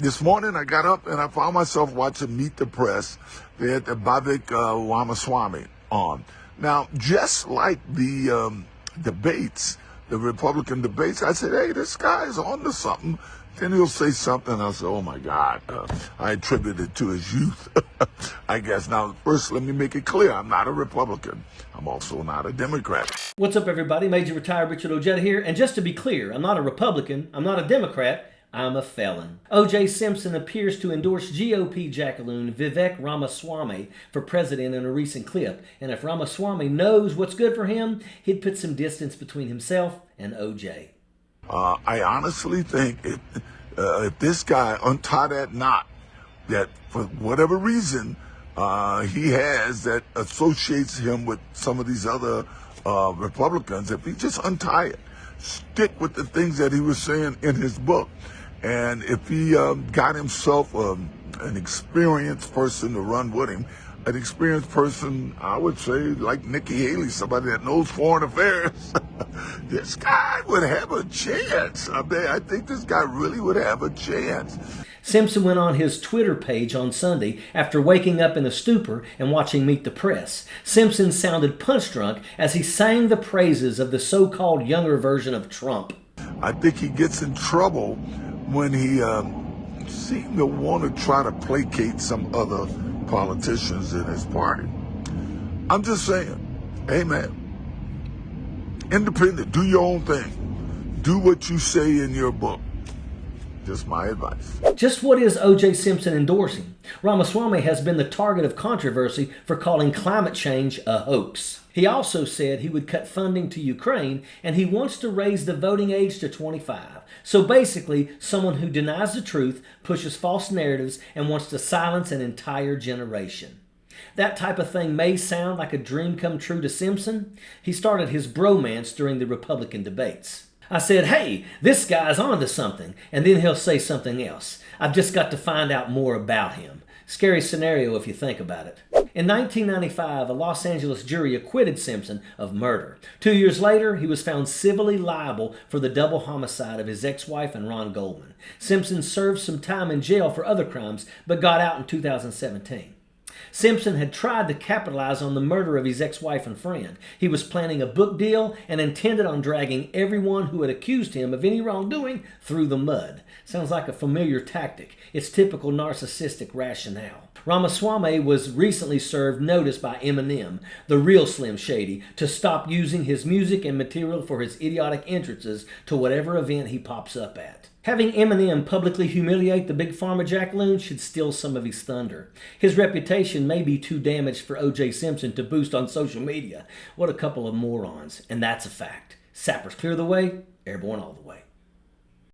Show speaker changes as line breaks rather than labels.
This morning I got up and I found myself watching Meet the Press. They had the Bhavik Ramaswamy on. Now, just like the debates, the Republican debates, I said, hey, this guy is on to something. Then he'll say something, and I'll say, oh, my God, I attribute it to his youth, I guess. Now, first, let me make it clear. I'm not a Republican. I'm also not a Democrat.
What's up, everybody? Major Retired Richard Ojeda here. And just to be clear, I'm not a Republican. I'm not a Democrat. I'm a felon. OJ Simpson appears to endorse GOP jackaloon Vivek Ramaswamy for president in a recent clip. And if Ramaswamy knows what's good for him, he'd put some distance between himself and OJ.
I honestly think if this guy untie that knot that for whatever reason he has that associates him with some of these other Republicans, if he just untie it, stick with the things that he was saying in his book, and if he got himself an experienced person to run with him, an experienced person, I would say, like Nikki Haley, somebody that knows foreign affairs, this guy would have a chance. I think this guy really would have a chance.
Simpson went on his Twitter page on Sunday after waking up in a stupor and watching Meet the Press. Simpson sounded punch drunk as he sang the praises of the so-called younger version of Trump.
I think he gets in trouble when he seems to want to try to placate some other politicians in his party. I'm just saying, hey man, independent, do your own thing. Do what you say in your book. Just my advice.
Just what is OJ Simpson endorsing? Ramaswamy has been the target of controversy for calling climate change a hoax. He also said he would cut funding to Ukraine, and he wants to raise the voting age to 25. So basically, someone who denies the truth, pushes false narratives, and wants to silence an entire generation. That type of thing may sound like a dream come true to Simpson. He started his bromance during the Republican debates. I said, hey, this guy's on to something, and then he'll say something else. I've just got to find out more about him. Scary scenario if you think about it. In 1995, a Los Angeles jury acquitted Simpson of murder. 2 years later, he was found civilly liable for the double homicide of his ex-wife and Ron Goldman. Simpson served some time in jail for other crimes, but got out in 2017. Simpson had tried to capitalize on the murder of his ex-wife and friend. He was planning a book deal and intended on dragging everyone who had accused him of any wrongdoing through the mud. Sounds like a familiar tactic. It's typical narcissistic rationale. Ramaswamy was recently served notice by Eminem, the real Slim Shady, to stop using his music and material for his idiotic entrances to whatever event he pops up at. Having Eminem publicly humiliate the Big Pharma jackaloon should steal some of his thunder. His reputation may be too damaged for OJ Simpson to boost on social media. What a couple of morons, and that's a fact. Sappers clear the way, airborne all the way.